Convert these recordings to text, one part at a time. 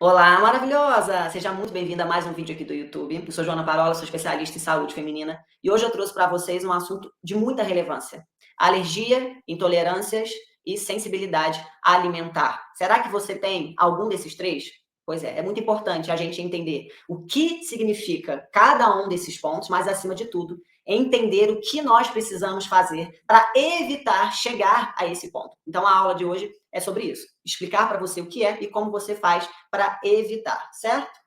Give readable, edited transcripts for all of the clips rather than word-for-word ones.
Olá, maravilhosa! Seja muito bem-vinda a mais um vídeo aqui do YouTube. Eu sou Joana Parola, sou especialista em saúde feminina e hoje eu trouxe para vocês um assunto de muita relevância: alergia, intolerâncias e sensibilidade alimentar. Será que você tem algum desses três? Pois é muito importante a gente entender o que significa cada um desses pontos, mas acima de tudo, entender o que nós precisamos fazer para evitar chegar a esse ponto. Então a aula de hoje é sobre isso, explicar para você o que é e como você faz para evitar, certo?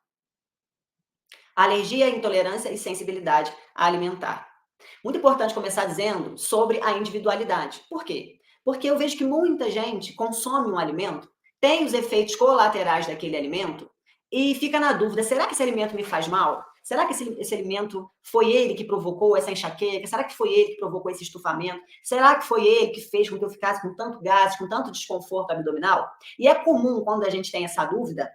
Alergia, intolerância e sensibilidade alimentar. Muito importante começar dizendo sobre a individualidade. Por quê? Porque eu vejo que muita gente consome um alimento, tem os efeitos colaterais daquele alimento e fica na dúvida: será que esse alimento me faz mal? Será que esse alimento foi ele que provocou essa enxaqueca? Será que foi ele que provocou esse estufamento? Será que foi ele que fez com que eu ficasse com tanto gás, com tanto desconforto abdominal? E é comum, quando a gente tem essa dúvida,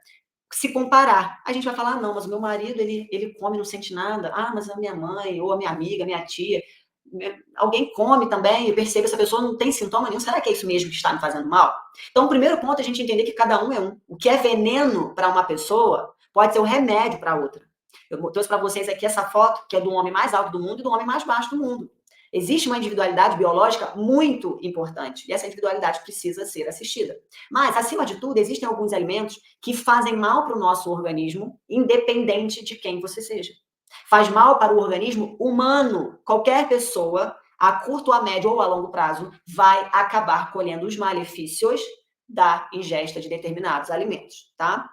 se comparar. A gente vai falar: "Ah, não, mas o meu marido ele come e não sente nada. Ah, mas a minha mãe ou a minha amiga, a minha tia, alguém come também, eu percebo essa pessoa não tem sintoma nenhum, será que é isso mesmo que está me fazendo mal?". Então o primeiro ponto é a gente entender que cada um é um. O que é veneno para uma pessoa, pode ser um remédio para outra. Eu trouxe para vocês aqui essa foto, que é do homem mais alto do mundo e do homem mais baixo do mundo. Existe uma individualidade biológica muito importante, e essa individualidade precisa ser assistida. Mas, acima de tudo, existem alguns alimentos que fazem mal para o nosso organismo, independente de quem você seja. Faz mal para o organismo humano. Qualquer pessoa, a curto, a médio ou a longo prazo, vai acabar colhendo os malefícios da ingesta de determinados alimentos, tá?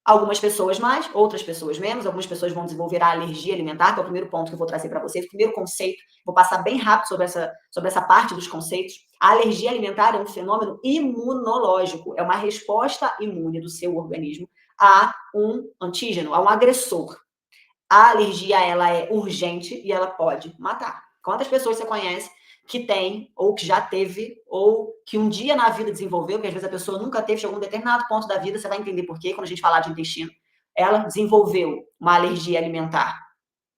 Algumas pessoas mais, outras pessoas menos. Algumas pessoas vão desenvolver a alergia alimentar, que é o primeiro ponto que eu vou trazer para vocês. O primeiro conceito, vou passar bem rápido sobre essa parte dos conceitos. A alergia alimentar é um fenômeno imunológico, é uma resposta imune do seu organismo a um antígeno, a um agressor. A alergia, ela é urgente e ela pode matar. Quantas pessoas você conhece que tem, ou que já teve, ou que um dia na vida desenvolveu, que às vezes a pessoa nunca teve, chegou a um determinado ponto da vida, você vai entender por quê, quando a gente falar de intestino, ela desenvolveu uma alergia alimentar.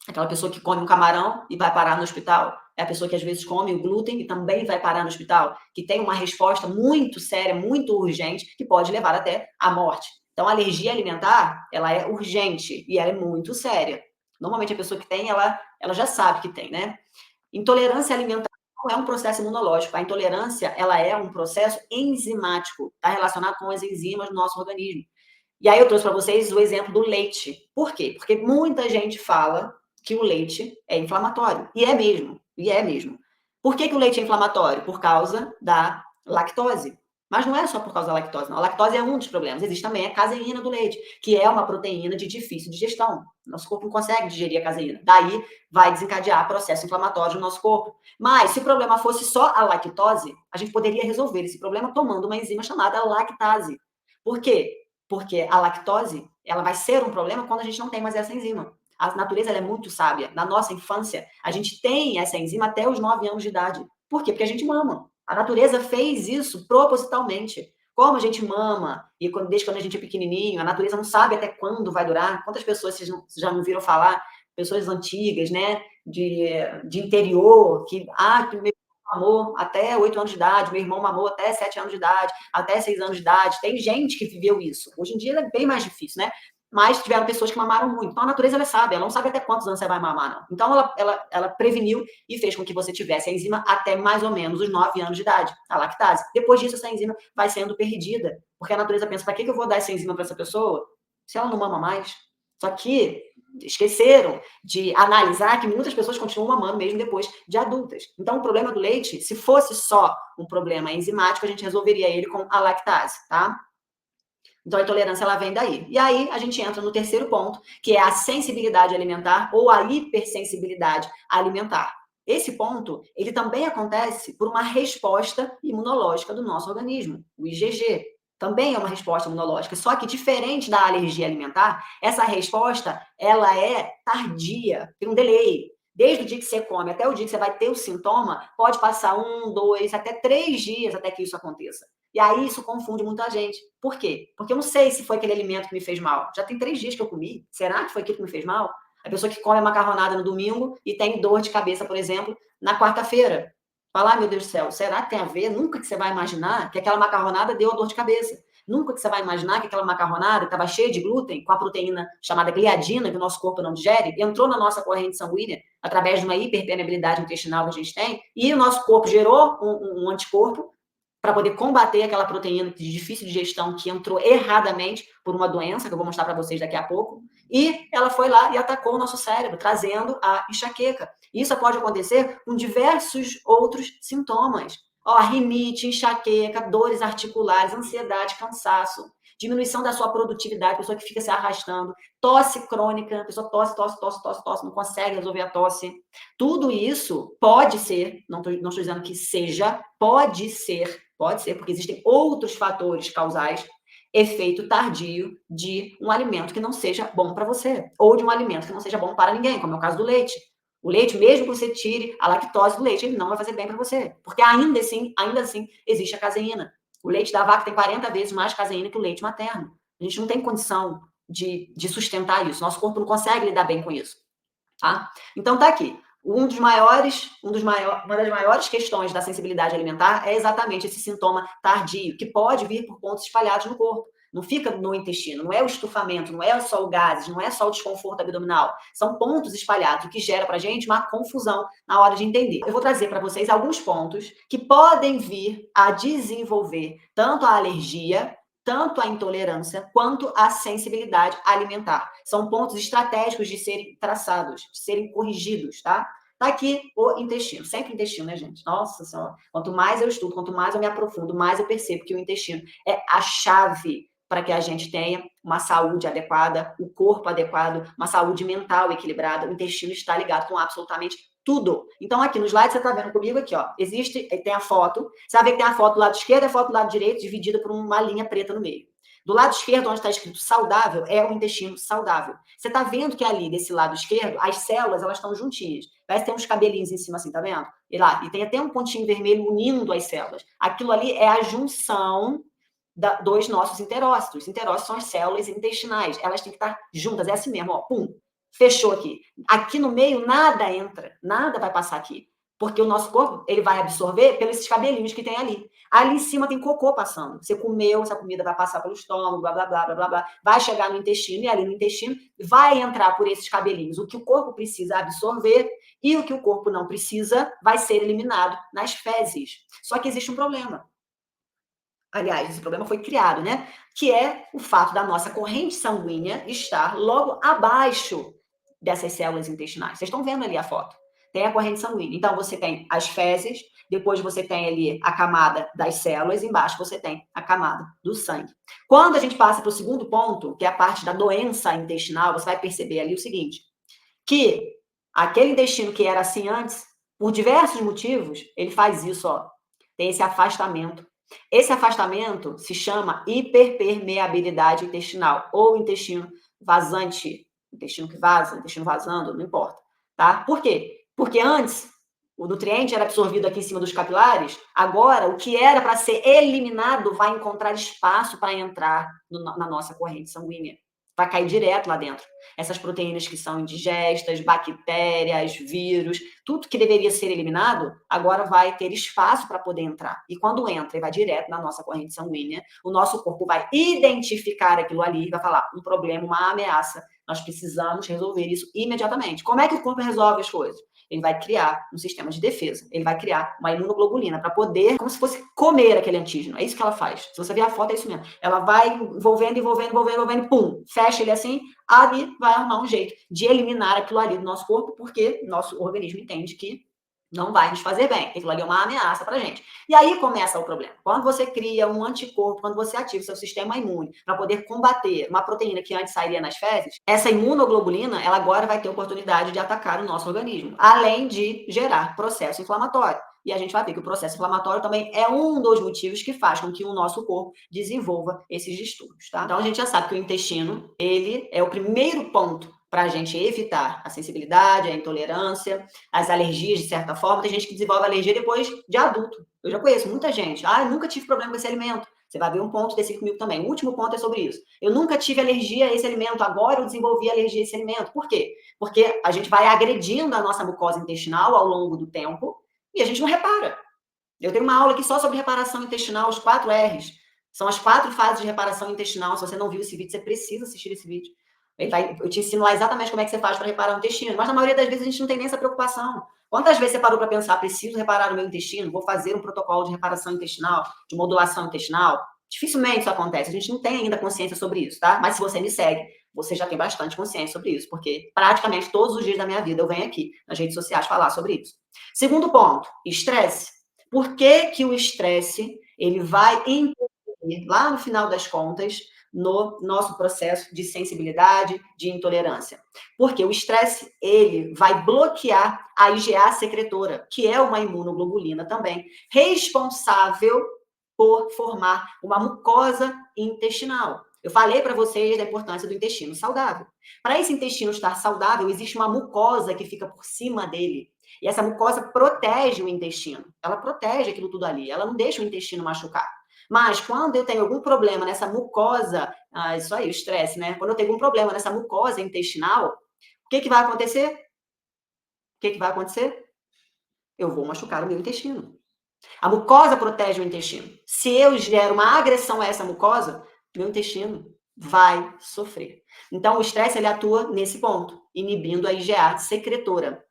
Aquela pessoa que come um camarão e vai parar no hospital, é a pessoa que às vezes come o glúten e também vai parar no hospital, que tem uma resposta muito séria, muito urgente, que pode levar até à morte. Então, a alergia alimentar, ela é urgente e ela é muito séria. Normalmente, a pessoa que tem, ela já sabe que tem, né? Intolerância alimentar não é um processo imunológico. A intolerância, ela é um processo enzimático, está relacionado com as enzimas do nosso organismo. E aí eu trouxe para vocês o exemplo do leite. Por quê? Porque muita gente fala que o leite é inflamatório. E é mesmo. E é mesmo. Por que o leite é inflamatório? Por causa da lactose. Mas não é só por causa da lactose, não. A lactose é um dos problemas. Existe também a caseína do leite, que é uma proteína de difícil digestão. Nosso corpo não consegue digerir a caseína. Daí vai desencadear processo inflamatório no nosso corpo. Mas se o problema fosse só a lactose, a gente poderia resolver esse problema tomando uma enzima chamada lactase. Por quê? Porque a lactose, ela vai ser um problema quando a gente não tem mais essa enzima. A natureza ela é muito sábia. Na nossa infância, a gente tem essa enzima até os 9 anos de idade. Por quê? Porque a gente mama. A natureza fez isso propositalmente. Como a gente mama, e desde quando a gente é pequenininho, a natureza não sabe até quando vai durar. Quantas pessoas vocês já não viram falar? Pessoas antigas, né? De interior, que mamou até 8 anos de idade, meu irmão mamou até 7 anos de idade, até 6 anos de idade. Tem gente que viveu isso. Hoje em dia é bem mais difícil, né? Mas tiveram pessoas que mamaram muito. Então a natureza ela sabe, ela não sabe até quantos anos você vai mamar, não. Então ela preveniu e fez com que você tivesse a enzima até mais ou menos os 9 anos de idade, a lactase. Depois disso, essa enzima vai sendo perdida, porque a natureza pensa: para que eu vou dar essa enzima para essa pessoa se ela não mama mais? Só que esqueceram de analisar que muitas pessoas continuam mamando mesmo depois de adultas. Então, o problema do leite, se fosse só um problema enzimático, a gente resolveria ele com a lactase, tá? Então, a intolerância, ela vem daí. E aí, a gente entra no terceiro ponto, que é a sensibilidade alimentar ou a hipersensibilidade alimentar. Esse ponto, ele também acontece por uma resposta imunológica do nosso organismo, o IgG. Também é uma resposta imunológica, só que diferente da alergia alimentar, essa resposta, ela é tardia, tem um delay. Desde o dia que você come até o dia que você vai ter o sintoma, pode passar 1, 2, até 3 dias até que isso aconteça. E aí isso confunde muita gente. Por quê? Porque eu não sei se foi aquele alimento que me fez mal. Já tem 3 dias que eu comi. Será que foi aquilo que me fez mal? A pessoa que come a macarronada no domingo e tem dor de cabeça, por exemplo, na quarta-feira. Fala: "Ai, meu Deus do céu, será que tem a ver?". Nunca que você vai imaginar que aquela macarronada deu a dor de cabeça. Nunca que você vai imaginar que aquela macarronada que estava cheia de glúten, com a proteína chamada gliadina, que o nosso corpo não digere, entrou na nossa corrente sanguínea através de uma hiperpermeabilidade intestinal que a gente tem, e o nosso corpo gerou um anticorpo para poder combater aquela proteína de difícil digestão que entrou erradamente por uma doença, que eu vou mostrar para vocês daqui a pouco, e ela foi lá e atacou o nosso cérebro, trazendo a enxaqueca. Isso pode acontecer com diversos outros sintomas. Ó, rinite, enxaqueca, dores articulares, ansiedade, cansaço, diminuição da sua produtividade, pessoa que fica se arrastando, tosse crônica, a pessoa tosse, não consegue resolver a tosse. Tudo isso pode ser, não estou dizendo que seja, pode ser, porque existem outros fatores causais, efeito tardio de um alimento que não seja bom para você, ou de um alimento que não seja bom para ninguém, como é o caso do leite. O leite, mesmo que você tire a lactose do leite, ele não vai fazer bem para você, porque ainda assim, existe a caseína. O leite da vaca tem 40 vezes mais caseína que o leite materno. A gente não tem condição de sustentar isso. Nosso corpo não consegue lidar bem com isso. Tá? Então, tá aqui. Uma das maiores questões da sensibilidade alimentar é exatamente esse sintoma tardio, que pode vir por pontos espalhados no corpo. Não fica no intestino, não é o estufamento, não é só o gases, não é só o desconforto abdominal. São pontos espalhados, o que gera pra gente uma confusão na hora de entender. Eu vou trazer para vocês alguns pontos que podem vir a desenvolver tanto a alergia, tanto a intolerância quanto a sensibilidade alimentar. São pontos estratégicos de serem traçados, de serem corrigidos, tá? Tá aqui o intestino, sempre intestino, né, gente? Nossa Senhora, quanto mais eu estudo, quanto mais eu me aprofundo, mais eu percebo que o intestino é a chave para que a gente tenha uma saúde adequada, o corpo adequado, uma saúde mental equilibrada. O intestino está ligado com absolutamente tudo. Então, aqui no slide, você está vendo comigo aqui, ó. Tem a foto. Você vai ver que tem a foto do lado esquerdo e a foto do lado direito, dividida por uma linha preta no meio. Do lado esquerdo, onde está escrito saudável, é o intestino saudável. Você está vendo que ali, desse lado esquerdo, as células, elas estão juntinhas. Parece que tem uns cabelinhos em cima assim, tá vendo? E tem até um pontinho vermelho unindo as células. Aquilo ali é a junção dos nossos enterócitos. Os enterócitos são as células intestinais. Elas têm que estar juntas. É assim mesmo, ó. Pum. Fechou aqui. Aqui no meio, nada entra. Nada vai passar aqui. Porque o nosso corpo, ele vai absorver pelos cabelinhos que tem ali. Ali em cima tem cocô passando. Você comeu, essa comida vai passar pelo estômago, blá, blá, blá, blá, blá, blá. Vai chegar no intestino, e ali no intestino vai entrar por esses cabelinhos. O que o corpo precisa absorver e o que o corpo não precisa vai ser eliminado nas fezes. Só que existe um problema. Aliás, esse problema foi criado, né? Que é o fato da nossa corrente sanguínea estar logo abaixo dessas células intestinais. Vocês estão vendo ali a foto. Tem a corrente sanguínea. Então, você tem as fezes, depois você tem ali a camada das células, embaixo você tem a camada do sangue. Quando a gente passa para o segundo ponto, que é a parte da doença intestinal, você vai perceber ali o seguinte, que aquele intestino que era assim antes, por diversos motivos, ele faz isso, ó. Tem esse afastamento. Esse afastamento se chama hiperpermeabilidade intestinal, ou intestino vazante, intestino que vaza, intestino vazando, não importa, tá? Por quê? Porque antes o nutriente era absorvido aqui em cima dos capilares, agora o que era para ser eliminado vai encontrar espaço para entrar na nossa corrente sanguínea. Vai cair direto lá dentro. Essas proteínas que são indigestas, bactérias, vírus, tudo que deveria ser eliminado, agora vai ter espaço para poder entrar. E quando entra e vai direto na nossa corrente sanguínea, o nosso corpo vai identificar aquilo ali e vai falar um problema, uma ameaça. Nós precisamos resolver isso imediatamente. Como é que o corpo resolve as coisas? Ele vai criar um sistema de defesa. Ele vai criar uma imunoglobulina para poder, como se fosse comer aquele antígeno. É isso que ela faz. Se você ver a foto, é isso mesmo. Ela vai envolvendo, pum, fecha ele assim, ali vai arrumar um jeito de eliminar aquilo ali do nosso corpo, porque nosso organismo entende que não vai nos fazer bem. Aquilo ali é uma ameaça para a gente. E aí começa o problema. Quando você cria um anticorpo, quando você ativa o seu sistema imune para poder combater uma proteína que antes sairia nas fezes, essa imunoglobulina, ela agora vai ter oportunidade de atacar o nosso organismo, além de gerar processo inflamatório. E a gente vai ver que o processo inflamatório também é um dos motivos que faz com que o nosso corpo desenvolva esses distúrbios, tá? Então, a gente já sabe que o intestino, ele é o primeiro ponto para a gente evitar a sensibilidade, a intolerância, as alergias, de certa forma. Tem gente que desenvolve alergia depois de adulto. Eu já conheço muita gente. Ah, eu nunca tive problema com esse alimento. Você vai ver um ponto desse comigo também. O último ponto é sobre isso. Eu nunca tive alergia a esse alimento, agora eu desenvolvi alergia a esse alimento. Por quê? Porque a gente vai agredindo a nossa mucosa intestinal ao longo do tempo e a gente não repara. Eu tenho uma aula aqui só sobre reparação intestinal, os 4 R's. São as 4 fases de reparação intestinal. Se você não viu esse vídeo, você precisa assistir esse vídeo. Eu te ensino lá exatamente como é que você faz para reparar o intestino. Mas na maioria das vezes a gente não tem nem essa preocupação. Quantas vezes você parou para pensar, preciso reparar o meu intestino, vou fazer um protocolo de reparação intestinal, de modulação intestinal? Dificilmente isso acontece. A gente não tem ainda consciência sobre isso, tá? Mas se você me segue, você já tem bastante consciência sobre isso, porque praticamente todos os dias da minha vida eu venho aqui nas redes sociais falar sobre isso. Segundo ponto, estresse. Por que que o estresse ele vai interferir lá no final das contas no nosso processo de sensibilidade, de intolerância? Porque o estresse ele vai bloquear a IgA secretora, que é uma imunoglobulina também, responsável por formar uma mucosa intestinal. Eu falei para vocês da importância do intestino saudável. Para esse intestino estar saudável, existe uma mucosa que fica por cima dele. E essa mucosa protege o intestino. Ela protege aquilo tudo ali. Ela não deixa o intestino machucar. Mas quando eu tenho algum problema nessa mucosa, isso aí, o estresse, né? Quando eu tenho algum problema nessa mucosa intestinal, o que vai acontecer? O que vai acontecer? Eu vou machucar o meu intestino. A mucosa protege o intestino. Se eu gero uma agressão a essa mucosa, meu intestino vai sofrer. Então, o estresse ele atua nesse ponto, inibindo a IgA secretora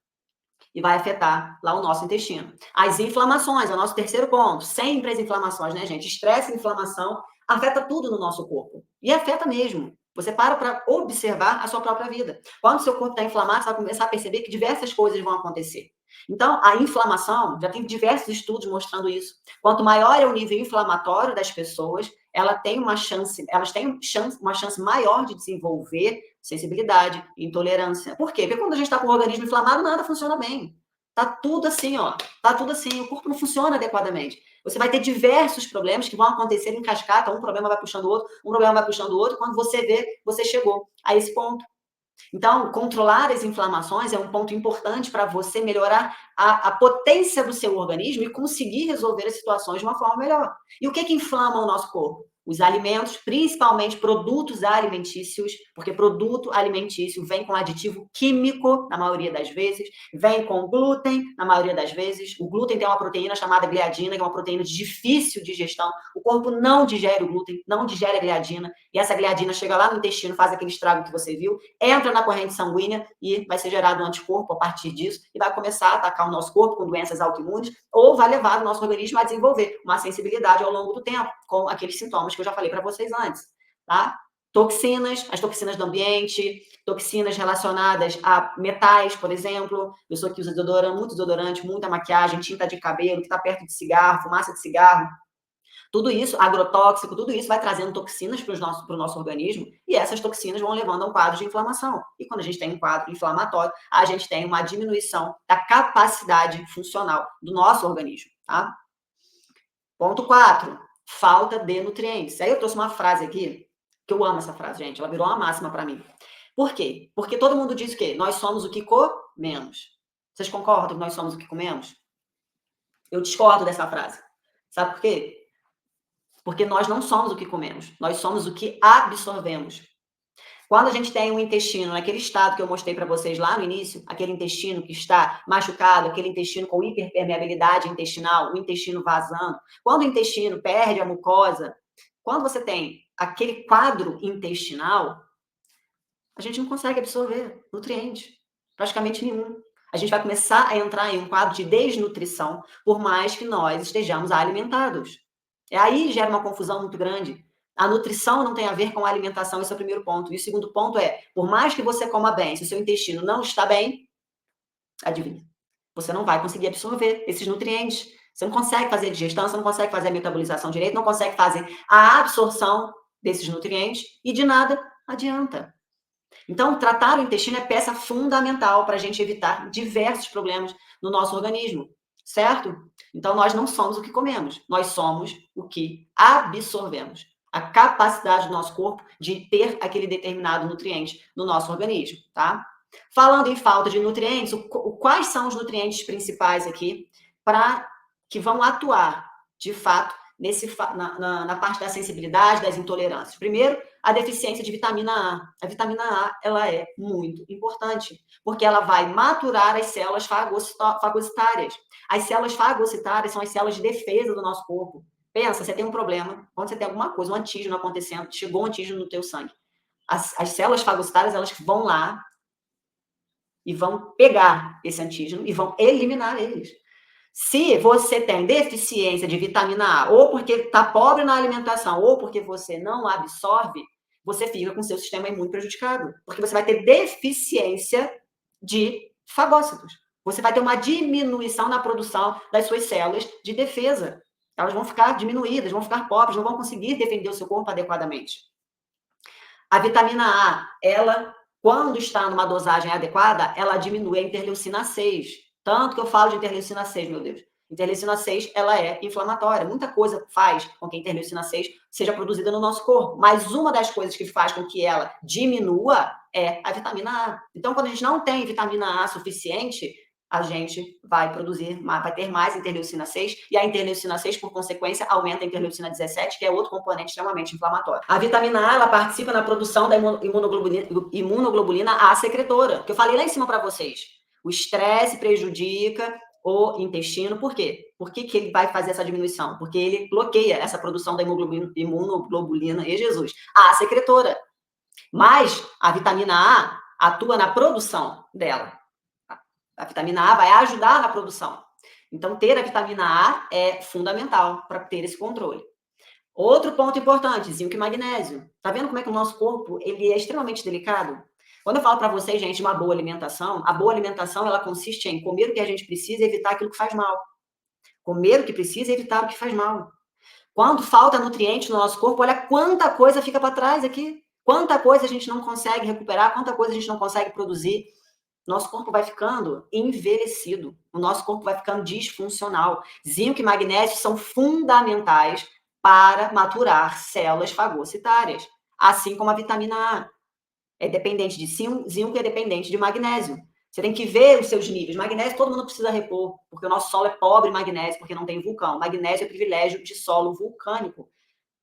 e vai afetar lá o nosso intestino. As inflamações, é o nosso terceiro ponto. Sempre as inflamações, né, gente? Estresse e inflamação afeta tudo no nosso corpo. E afeta mesmo. Você para observar a sua própria vida. Quando o seu corpo está inflamado, você vai começar a perceber que diversas coisas vão acontecer. Então, a inflamação, já tem diversos estudos mostrando isso. Quanto maior é o nível inflamatório das pessoas, elas têm uma chance maior de desenvolver sensibilidade, intolerância. Por quê? Porque quando a gente está com o organismo inflamado, nada funciona bem. Tá tudo assim, ó. Tá tudo assim. O corpo não funciona adequadamente. Você vai ter diversos problemas que vão acontecer em cascata. Um problema vai puxando o outro, um problema vai puxando o outro. Quando você vê, você chegou a esse ponto. Então, controlar as inflamações é um ponto importante para você melhorar a potência do seu organismo e conseguir resolver as situações de uma forma melhor. E o que inflama o nosso corpo? Os alimentos, principalmente produtos alimentícios, porque produto alimentício vem com aditivo químico, na maioria das vezes, vem com glúten, na maioria das vezes. O glúten tem uma proteína chamada gliadina, que é uma proteína de difícil digestão. O corpo não digere o glúten, não digere a gliadina, e essa gliadina chega lá no intestino, faz aquele estrago que você viu, entra na corrente sanguínea e vai ser gerado um anticorpo a partir disso e vai começar a atacar o nosso corpo com doenças autoimunes ou vai levar o nosso organismo a desenvolver uma sensibilidade ao longo do tempo, com aqueles sintomas que eu já falei para vocês antes, tá? Toxinas, as toxinas do ambiente, toxinas relacionadas a metais, por exemplo. Pessoa que usa desodorante, muito desodorante, muita maquiagem, tinta de cabelo, que está perto de cigarro, fumaça de cigarro. Tudo isso, agrotóxico, tudo isso vai trazendo toxinas para o nosso organismo e essas toxinas vão levando a um quadro de inflamação. E quando a gente tem um quadro inflamatório, a gente tem uma diminuição da capacidade funcional do nosso organismo, tá? Ponto 4, falta de nutrientes. Aí eu trouxe uma frase aqui, que eu amo essa frase, gente, ela virou uma máxima para mim. Por quê? Porque todo mundo diz o quê? Nós somos o que comemos. Vocês concordam que nós somos o que comemos? Eu discordo dessa frase. Sabe por quê? Porque nós não somos o que comemos, nós somos o que absorvemos. Quando a gente tem um intestino naquele estado que eu mostrei para vocês lá no início, aquele intestino que está machucado, aquele intestino com hiperpermeabilidade intestinal, o intestino vazando, quando o intestino perde a mucosa, quando você tem aquele quadro intestinal, a gente não consegue absorver nutrientes, praticamente nenhum. A gente vai começar a entrar em um quadro de desnutrição, por mais que nós estejamos alimentados. E aí gera uma confusão muito grande. A nutrição não tem a ver com a alimentação, esse é o primeiro ponto. E o segundo ponto é, por mais que você coma bem, se o seu intestino não está bem, adivinha, você não vai conseguir absorver esses nutrientes. Você não consegue fazer a digestão, você não consegue fazer a metabolização direito, não consegue fazer a absorção desses nutrientes e de nada adianta. Então, tratar o intestino é peça fundamental para a gente evitar diversos problemas no nosso organismo, certo? Então, nós não somos o que comemos, nós somos o que absorvemos. A capacidade do nosso corpo de ter aquele determinado nutriente no nosso organismo, tá? Falando em falta de nutrientes, quais são os nutrientes principais aqui que vão atuar, de fato, na parte da sensibilidade, das intolerâncias? Primeiro, a deficiência de vitamina A. A vitamina A, ela é muito importante, porque ela vai maturar as células fagocitárias. As células fagocitárias são as células de defesa do nosso corpo. Pensa, você tem um problema, quando você tem alguma coisa, um antígeno acontecendo, chegou um antígeno no teu sangue. As células fagocitárias, elas vão lá e vão pegar esse antígeno e vão eliminar eles. Se você tem deficiência de vitamina A, ou porque está pobre na alimentação, ou porque você não absorve, você fica com seu sistema imune prejudicado, porque você vai ter deficiência de fagócitos. Você vai ter uma diminuição na produção das suas células de defesa. Elas vão ficar diminuídas, vão ficar pobres, não vão conseguir defender o seu corpo adequadamente. A vitamina A, ela, quando está numa dosagem adequada, ela diminui a interleucina 6. Tanto que eu falo de interleucina 6, meu Deus. Interleucina 6, ela é inflamatória. Muita coisa faz com que a interleucina 6 seja produzida no nosso corpo. Mas uma das coisas que faz com que ela diminua é a vitamina A. Então, quando a gente não tem vitamina A suficiente, a gente vai ter mais interleucina 6, e a interleucina 6, por consequência, aumenta a interleucina 17, que é outro componente extremamente inflamatório. A vitamina A, ela participa na produção da imunoglobulina A secretora, que eu falei lá em cima para vocês. O estresse prejudica o intestino, por quê? Por que ele vai fazer essa diminuição? Porque ele bloqueia essa produção da imunoglobulina, e Jesus, A secretora. Mas a vitamina A atua na produção dela. A vitamina A vai ajudar na produção. Então, ter a vitamina A é fundamental para ter esse controle. Outro ponto importante, zinco e magnésio. Tá vendo como é que o nosso corpo ele é extremamente delicado? Quando eu falo para vocês, gente, de uma boa alimentação, a boa alimentação ela consiste em comer o que a gente precisa e evitar aquilo que faz mal. Comer o que precisa e evitar o que faz mal. Quando falta nutriente no nosso corpo, olha quanta coisa fica para trás aqui. Quanta coisa a gente não consegue recuperar, quanta coisa a gente não consegue produzir. Nosso corpo vai ficando envelhecido, o nosso corpo vai ficando disfuncional. Zinco e magnésio são fundamentais para maturar células fagocitárias, assim como a vitamina A. É dependente de zinco e é dependente de magnésio. Você tem que ver os seus níveis. Magnésio todo mundo precisa repor, porque o nosso solo é pobre em magnésio, porque não tem vulcão. Magnésio é privilégio de solo vulcânico.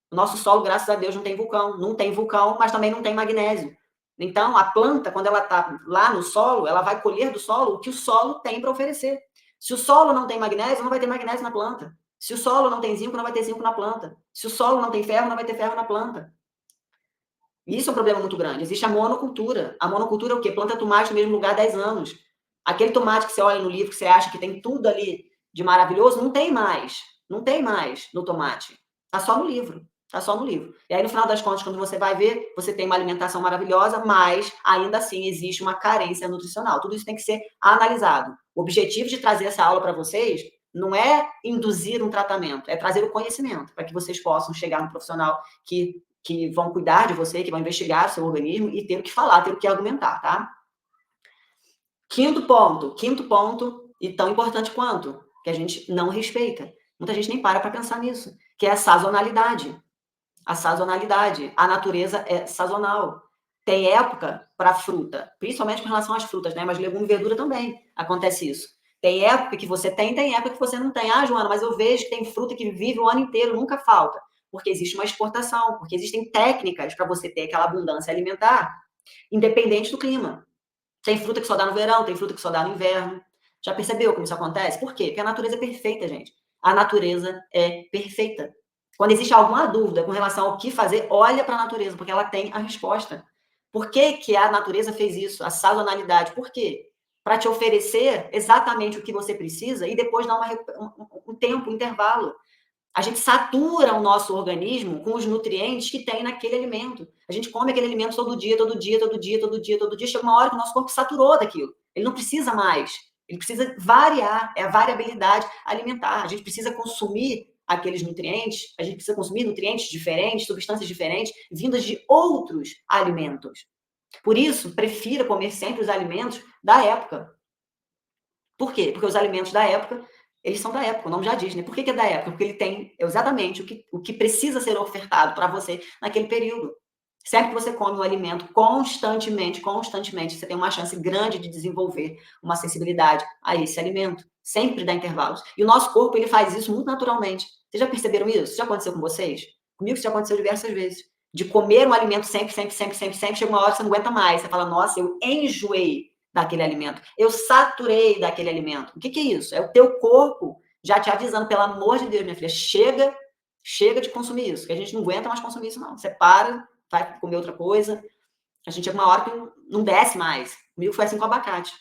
O nosso solo, graças a Deus, não tem vulcão. Não tem vulcão, mas também não tem magnésio. Então, a planta, quando ela está lá no solo, ela vai colher do solo o que o solo tem para oferecer. Se o solo não tem magnésio, não vai ter magnésio na planta. Se o solo não tem zinco, não vai ter zinco na planta. Se o solo não tem ferro, não vai ter ferro na planta. Isso é um problema muito grande. Existe a monocultura. A monocultura é o quê? Planta tomate no mesmo lugar há 10 anos. Aquele tomate que você olha no livro, que você acha que tem tudo ali de maravilhoso, não tem mais. Não tem mais no tomate. Está só no livro. Está só no livro. E aí, no final das contas, quando você vai ver, você tem uma alimentação maravilhosa, mas ainda assim existe uma carência nutricional. Tudo isso tem que ser analisado. O objetivo de trazer essa aula para vocês não é induzir um tratamento, é trazer o conhecimento para que vocês possam chegar no profissional que vão cuidar de você, que vão investigar o seu organismo e ter o que falar, ter o que argumentar, tá? Quinto ponto, e tão importante quanto, que a gente não respeita. Muita gente nem para pensar nisso, que é a sazonalidade. A sazonalidade. A natureza é sazonal. Tem época para fruta, principalmente com relação às frutas, né? Mas legume e verdura também acontece isso. Tem época que você tem época que você não tem. Ah, Joana, mas eu vejo que tem fruta que vive o ano inteiro, nunca falta. Porque existe uma exportação, porque existem técnicas para você ter aquela abundância alimentar, independente do clima. Tem fruta que só dá no verão, tem fruta que só dá no inverno. Já percebeu como isso acontece? Por quê? Porque a natureza é perfeita, gente. A natureza é perfeita. Quando existe alguma dúvida com relação ao que fazer, olha para a natureza, porque ela tem a resposta. Por que, que a natureza fez isso? A sazonalidade. Por quê? Para te oferecer exatamente o que você precisa e depois dar um tempo, um intervalo. A gente satura o nosso organismo com os nutrientes que tem naquele alimento. A gente come aquele alimento todo dia, todo dia, todo dia, todo dia, todo dia. Chega uma hora que o nosso corpo saturou daquilo. Ele não precisa mais. Ele precisa variar. É a variabilidade alimentar. A gente precisa consumir aqueles nutrientes. A gente precisa consumir nutrientes diferentes, substâncias diferentes, vindas de outros alimentos. Por isso, prefira comer sempre os alimentos da época. Por quê? Porque os alimentos da época eles são da época, o nome já diz, né? Por que é da época? Porque ele tem exatamente o que precisa ser ofertado para você naquele período. Sempre que você come um alimento constantemente, você tem uma chance grande de desenvolver uma sensibilidade a esse alimento. Sempre dá intervalos. E o nosso corpo, ele faz isso muito naturalmente. Vocês já perceberam isso? Isso já aconteceu com vocês? Comigo isso já aconteceu diversas vezes. De comer um alimento sempre, chega uma hora que você não aguenta mais. Você fala, nossa, eu enjoei daquele alimento. Eu saturei daquele alimento. O que é isso? É o teu corpo já te avisando, pelo amor de Deus, minha filha, chega Chega de consumir isso, que a gente não aguenta mais consumir isso não. Você para, vai comer outra coisa, a gente chega uma hora que não desce mais. Comigo foi assim com abacate.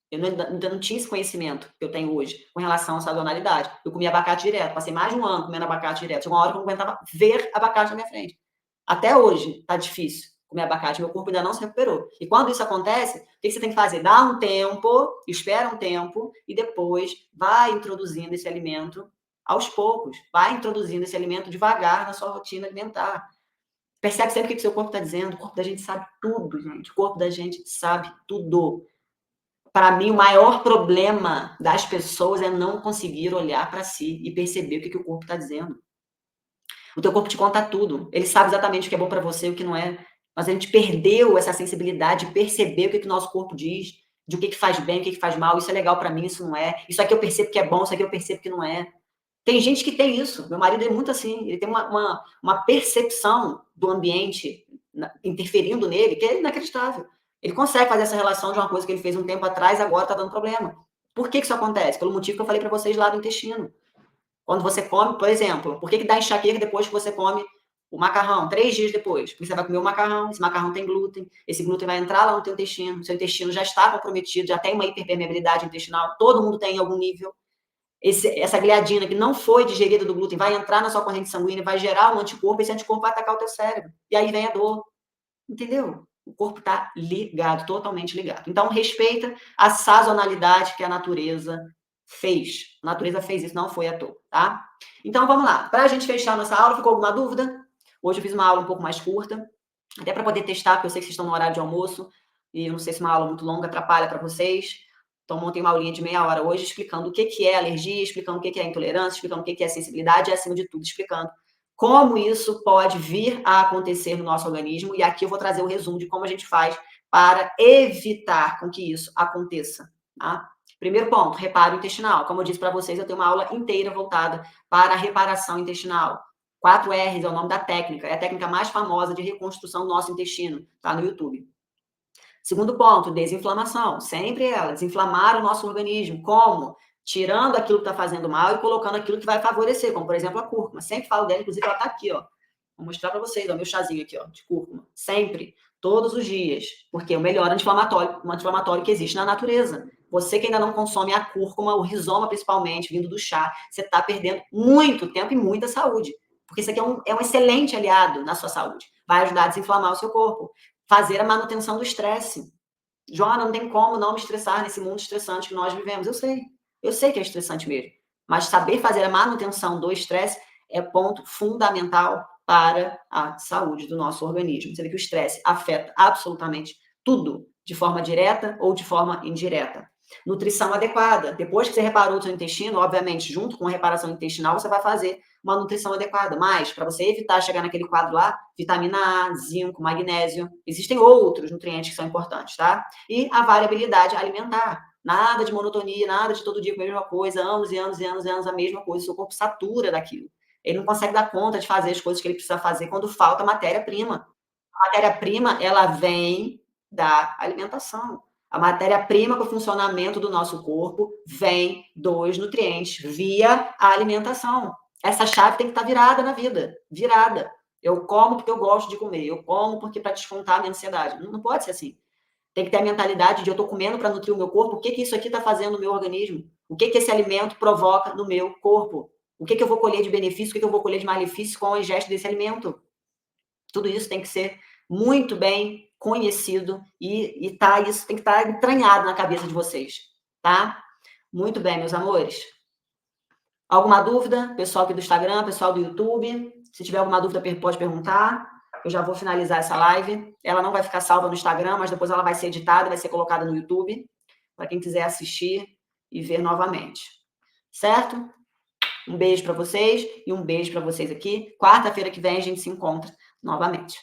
Eu ainda não tinha esse conhecimento que eu tenho hoje com relação à sazonalidade. Eu comia abacate direto, passei mais de um ano comendo abacate direto. Chegou uma hora que eu não aguentava ver abacate na minha frente. Até hoje tá difícil comer abacate, meu corpo ainda não se recuperou. E quando isso acontece, o que você tem que fazer? Dá um tempo, espera um tempo e depois vai introduzindo esse alimento aos poucos. Vai introduzindo esse alimento devagar na sua rotina alimentar. Percebe sempre o que o seu corpo está dizendo. O corpo da gente sabe tudo, gente. O corpo da gente sabe tudo. Para mim, o maior problema das pessoas é não conseguir olhar para si e perceber o que o corpo está dizendo. O teu corpo te conta tudo. Ele sabe exatamente o que é bom para você e o que não é. Mas a gente perdeu essa sensibilidade de perceber o que o nosso corpo diz, de o que faz bem, o que faz mal. Isso é legal para mim, isso não é. Isso aqui eu percebo que é bom, isso aqui eu percebo que não é. Tem gente que tem isso. Meu marido é muito assim. Ele tem uma percepção do ambiente interferindo nele que é inacreditável. Ele consegue fazer essa relação de uma coisa que ele fez um tempo atrás, agora está dando problema. Por que isso acontece? Pelo motivo que eu falei para vocês lá do intestino. Quando você come, por exemplo, por que dá enxaqueca depois que você come o macarrão? 3 dias depois. Porque você vai comer o macarrão, esse macarrão tem glúten, esse glúten vai entrar lá no teu intestino, seu intestino já está comprometido, já tem uma hiperpermeabilidade intestinal, todo mundo tem em algum nível. Essa gliadina que não foi digerida do glúten vai entrar na sua corrente sanguínea, vai gerar um anticorpo, esse anticorpo vai atacar o teu cérebro. E aí vem a dor. Entendeu? O corpo está ligado, totalmente ligado. Então, respeita a sazonalidade que a natureza fez. A natureza fez isso, não foi à toa, tá? Então, vamos lá. Para a gente fechar nossa aula, ficou alguma dúvida? Hoje eu fiz uma aula um pouco mais curta, até para poder testar, porque eu sei que vocês estão no horário de almoço, e eu não sei se uma aula muito longa atrapalha para vocês. Então, montei uma aulinha de meia hora hoje explicando o que é alergia, explicando o que é intolerância, explicando o que é sensibilidade e, acima de tudo, explicando como isso pode vir a acontecer no nosso organismo. E aqui eu vou trazer o resumo de como a gente faz para evitar com que isso aconteça. Tá? Primeiro ponto, reparo intestinal. Como eu disse para vocês, eu tenho uma aula inteira voltada para a reparação intestinal. 4 R's é o nome da técnica. É a técnica mais famosa de reconstrução do nosso intestino. Tá no YouTube. Segundo ponto, desinflamação. Sempre ela, desinflamar o nosso organismo. Como? Tirando aquilo que está fazendo mal e colocando aquilo que vai favorecer, como, por exemplo, a cúrcuma. Sempre falo dela, inclusive ela está aqui, ó. Vou mostrar para vocês, ó, meu chazinho aqui, ó, de cúrcuma. Sempre, todos os dias. Porque é o melhor anti-inflamatório que existe na natureza. Você que ainda não consome a cúrcuma, o rizoma principalmente, vindo do chá, você está perdendo muito tempo e muita saúde. Porque isso aqui é um excelente aliado na sua saúde. Vai ajudar a desinflamar o seu corpo. Fazer a manutenção do estresse. Joana, não tem como não me estressar nesse mundo estressante que nós vivemos. Eu sei que é estressante mesmo. Mas saber fazer a manutenção do estresse é ponto fundamental para a saúde do nosso organismo. Você vê que o estresse afeta absolutamente tudo, de forma direta ou de forma indireta. Nutrição adequada. Depois que você reparou o seu intestino, obviamente, junto com a reparação intestinal, você vai fazer uma nutrição adequada. Mas, para você evitar chegar naquele quadro lá, vitamina A, zinco, magnésio, existem outros nutrientes que são importantes, tá? E a variabilidade alimentar. Nada de monotonia, nada de todo dia comer a mesma coisa, anos e anos e anos e anos a mesma coisa. O seu corpo satura daquilo. Ele não consegue dar conta de fazer as coisas que ele precisa fazer quando falta matéria-prima. A matéria-prima, ela vem da alimentação. A matéria-prima para o funcionamento do nosso corpo vem dos nutrientes, via a alimentação. Essa chave tem que estar virada na vida, virada. Eu como porque eu gosto de comer, eu como porque para descontar a minha ansiedade. Não pode ser assim. Tem que ter a mentalidade de eu estou comendo para nutrir o meu corpo, o que isso aqui está fazendo no meu organismo? O que esse alimento provoca no meu corpo? O que eu vou colher de benefício, o que eu vou colher de malefício com a ingesta desse alimento? Tudo isso tem que ser muito bem conhecido e isso tem que estar entranhado na cabeça de vocês, tá? Muito bem, meus amores. Alguma dúvida? Pessoal aqui do Instagram, pessoal do YouTube, se tiver alguma dúvida, pode perguntar. Eu já vou finalizar essa live. Ela não vai ficar salva no Instagram, mas depois ela vai ser editada, vai ser colocada no YouTube, para quem quiser assistir e ver novamente. Certo? Um beijo para vocês e um beijo para vocês aqui. Quarta-feira que vem a gente se encontra novamente.